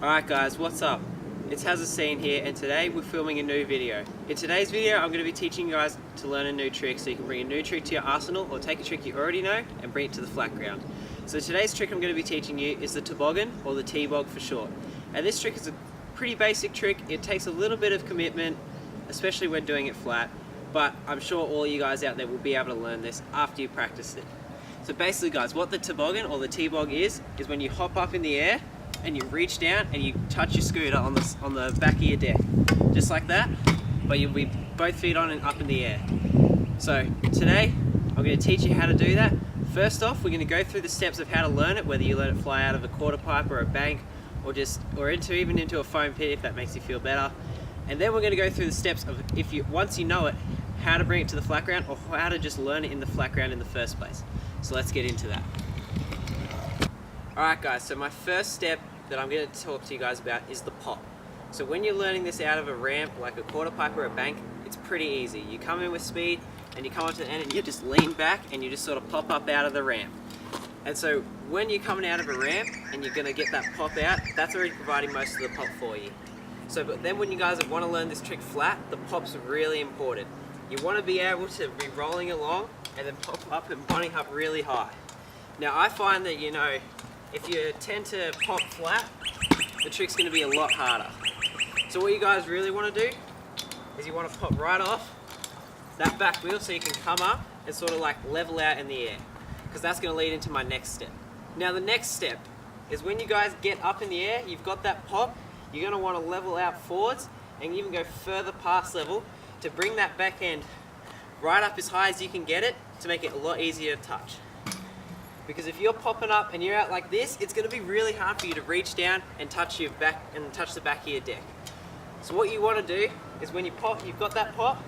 Alright guys, what's up? It's Hazzacine here, and today we're filming a new video. In today's video I'm going to be teaching you guys to learn a new trick so you can bring a new trick to your arsenal or take a trick you already know and bring it to the flat ground. So today's trick I'm going to be teaching you is the toboggan, or the T-Bog for short. And this trick is a pretty basic trick. It takes a little bit of commitment, especially when doing it flat, but I'm sure all you guys out there will be able to learn this after you practice it. So basically guys, what the toboggan or the T-Bog is when you hop up in the air and you reach down and you touch your scooter on the back of your deck, just like that, but you'll be both feet on and up in the air. So today I'm going to teach you how to do that. First off, we're going to go through the steps of how to learn it, whether you let it fly out of a quarter pipe or a bank, or even into a foam pit if that makes you feel better. And then we're going to go through the steps of, once you know it, how to bring it to the flat ground, or how to just learn it in the flat ground in the first place. So let's get into that. Alright guys, so my first step that I'm going to talk to you guys about is the pop. So when you're learning this out of a ramp, like a quarter pipe or a bank, it's pretty easy. You come in with speed and you come onto the end and you just lean back and you just sort of pop up out of the ramp. And so when you're coming out of a ramp and you're going to get that pop out, that's already providing most of the pop for you. But then when you guys want to learn this trick flat, the pop's really important. You want to be able to be rolling along and then pop up and pointing up really high. Now I find that, if you tend to pop flat, the trick's going to be a lot harder. So what you guys really want to do is you want to pop right off that back wheel so you can come up and sort of like level out in the air, because that's going to lead into my next step. Now the next step is when you guys get up in the air, you've got that pop, you're going to want to level out forwards and even go further past level to bring that back end right up as high as you can get it to make it a lot easier to touch. Because if you're popping up and you're out like this, it's going to be really hard for you to reach down and touch your back and touch the back of your deck. So what you want to do is when you pop, you've got that pop,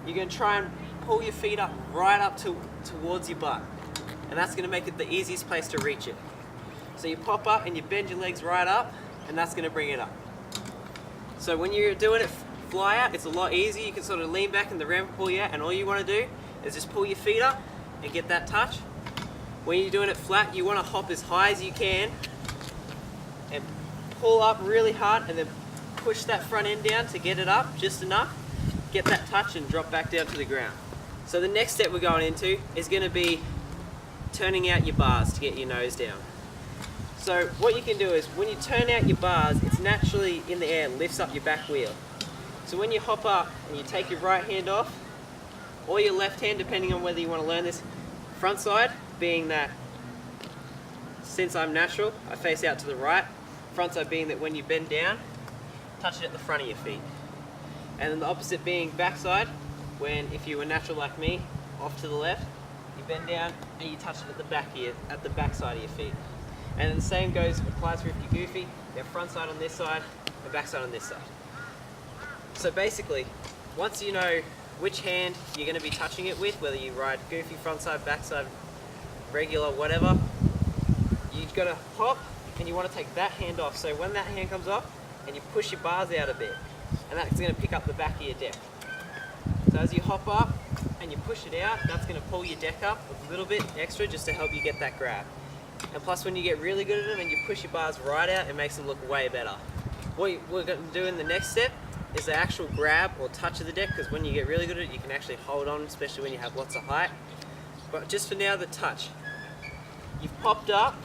you're going to try and pull your feet up right up towards your butt. And that's going to make it the easiest place to reach it. So you pop up and you bend your legs right up, and that's going to bring it up. So when you're doing it fly out, it's a lot easier. You can sort of lean back and the ramp will pull you out, and all you want to do is just pull your feet up and get that touch. When you're doing it flat, you want to hop as high as you can and pull up really hard and then push that front end down to get it up just enough, get that touch and drop back down to the ground. So the next step we're going into is going to be turning out your bars to get your nose down. So what you can do is when you turn out your bars, it's naturally in the air, lifts up your back wheel. So when you hop up and you take your right hand off, or your left hand, depending on whether you want to learn this, front side being that since I'm natural, I face out to the right, front side being that when you bend down, touch it at the front of your feet. And then the opposite being back side, when if you were natural like me, off to the left, you bend down and you touch it at the back side of your feet. And then the same applies for if you're goofy, you have front side on this side, and back side on this side. So basically, once you know which hand you're going to be touching it with, whether you ride goofy, front side, back side, regular, whatever, you've got to hop and you want to take that hand off. So when that hand comes off and you push your bars out a bit, and that's going to pick up the back of your deck. So as you hop up and you push it out, that's going to pull your deck up a little bit extra just to help you get that grab. And plus when you get really good at them and you push your bars right out, it makes them look way better. What we're going to do in the next step is the actual grab or touch of the deck, because when you get really good at it, you can actually hold on, especially when you have lots of height. But just for now, the touch. You've popped up,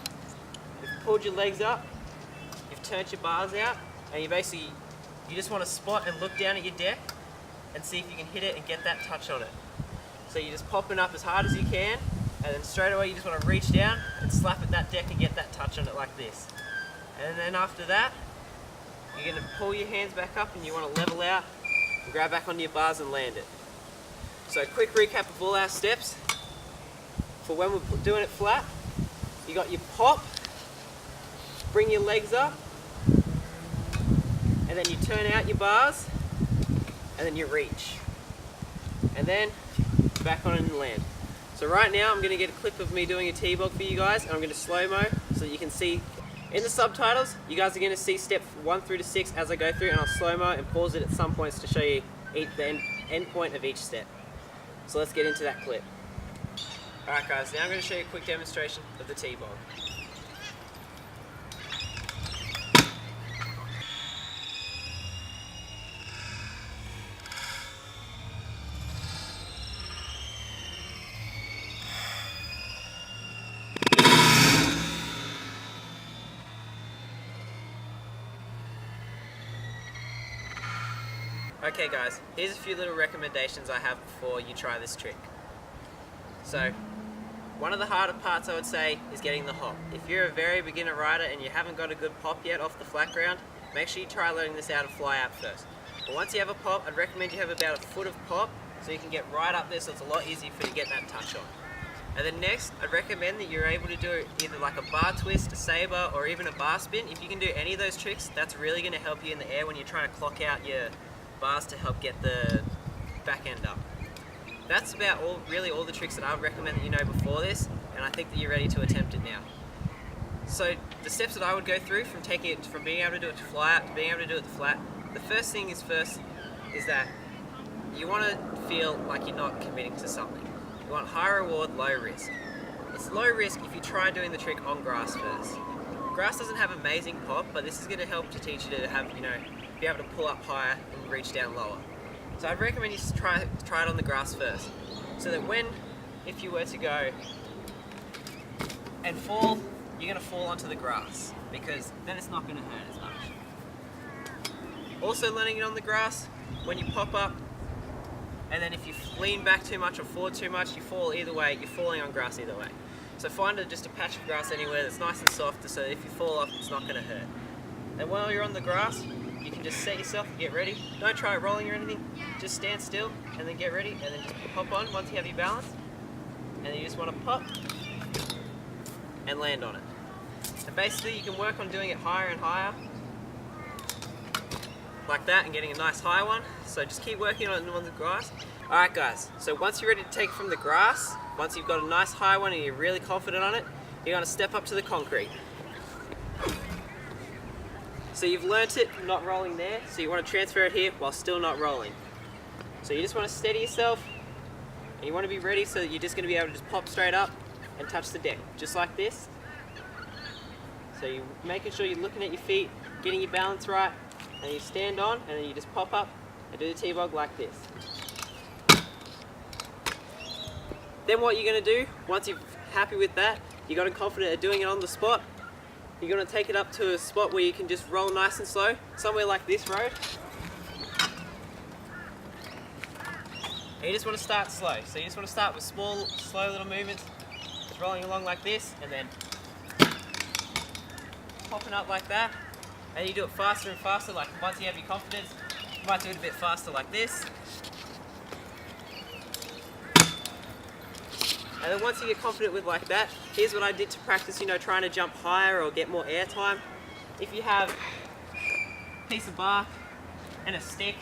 you've pulled your legs up, you've turned your bars out, and you just want to spot and look down at your deck and see if you can hit it and get that touch on it. So you're just popping up as hard as you can, and then straight away you just want to reach down and slap at that deck and get that touch on it like this. And then after that, you're going to pull your hands back up and you want to level out and grab back onto your bars and land it. So quick recap of all our steps. For when we're doing it flat, you got your pop, bring your legs up, and then you turn out your bars, and then you reach. And then back on and land. So right now I'm going to get a clip of me doing a T-Bog for you guys, and I'm going to slow-mo so you can see. In the subtitles, you guys are going to see step 1 through to 6 as I go through, and I'll slow-mo and pause it at some points to show you the end point of each step. So let's get into that clip. Alright guys, now I'm going to show you a quick demonstration of the T-Bog. Okay guys, here's a few little recommendations I have before you try this trick. So, one of the harder parts I would say is getting the hop. If you're a very beginner rider and you haven't got a good pop yet off the flat ground, make sure you try letting this out and fly out first. But once you have a pop, I'd recommend you have about a foot of pop so you can get right up there, so it's a lot easier for you to get that touch on. And then next, I'd recommend that you're able to do either like a bar twist, a saber, or even a bar spin. If you can do any of those tricks, that's really going to help you in the air when you're trying to clock out your bars to help get the back end up. That's about really all the tricks that I would recommend that you know before this, and I think that you're ready to attempt it now. So the steps that I would go through from being able to do it to fly out to being able to do it to flat, the first thing is that you want to feel like you're not committing to something. You want high reward, low risk. It's low risk if you try doing the trick on grass first. Grass doesn't have amazing pop, but this is going to help to teach you to have, be able to pull up higher and reach down lower. So I'd recommend you try it on the grass first, so that if you were to go and fall, you're going to fall onto the grass, because then it's not going to hurt as much. Also learning it on the grass, when you pop up, and then if you lean back too much or forward too much, you fall either way, you're falling on grass either way. So find just a patch of grass anywhere that's nice and soft, so that if you fall off, it's not going to hurt. And while you're on the grass, you can just set yourself and get ready. Don't try rolling or anything, just stand still and then get ready, and then just hop on once you have your balance. And then you just want to pop and land on it. And basically you can work on doing it higher and higher, like that, and getting a nice high one. So just keep working on the grass. Alright guys, so once you're ready to take it from the grass, once you've got a nice high one and you're really confident on it, you're going to step up to the concrete. So you've learnt it from not rolling there, so you want to transfer it here while still not rolling. So you just want to steady yourself, and you want to be ready so that you're just going to be able to just pop straight up and touch the deck, just like this. So you're making sure you're looking at your feet, getting your balance right, and you stand on, and then you just pop up and do the T-Bog like this. Then what you're going to do, once you're happy with that, you got confident at doing it on the spot, you're going to take it up to a spot where you can just roll nice and slow, somewhere like this road. And you just want to start slow. So you just want to start with small, slow little movements, just rolling along like this, and then popping up like that. And you do it faster and faster, like once you have your confidence, you might do it a bit faster like this. And then once you get confident with like that, here's what I did to practice, trying to jump higher or get more air time. If you have a piece of bark and a stick,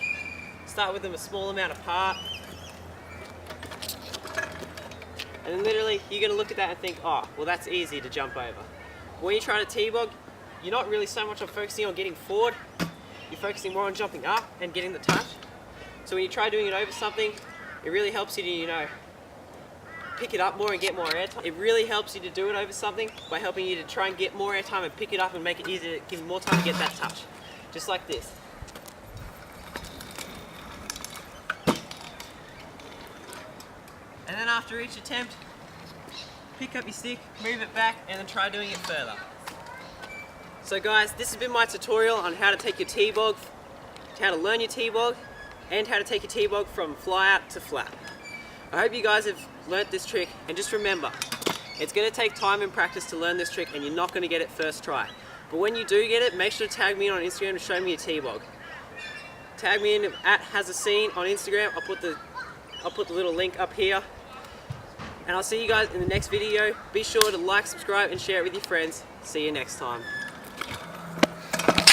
start with them a small amount apart. And then literally, you're going to look at that and think, oh, well that's easy to jump over. When you try to T-Bog, you're not really so much on focusing on getting forward, you're focusing more on jumping up and getting the touch. So when you try doing it over something, it really helps you to, pick it up more and get more airtime. It really helps you to do it over something by helping you to try and get more airtime and pick it up and make it easier, give you more time to get that touch. Just like this. And then after each attempt, pick up your stick, move it back, and then try doing it further. So guys, this has been my tutorial on how to take your T-Bog, how to learn your T-Bog, and how to take your T-Bog from fly out to flat. I hope you guys have learnt this trick, and just remember, it's going to take time and practice to learn this trick, and you're not going to get it first try. But when you do get it, make sure to tag me in on Instagram to show me your T-Bog. Tag me in at @hasascene on Instagram. I'll put the little link up here. And I'll see you guys in the next video. Be sure to like, subscribe, and share it with your friends. See you next time.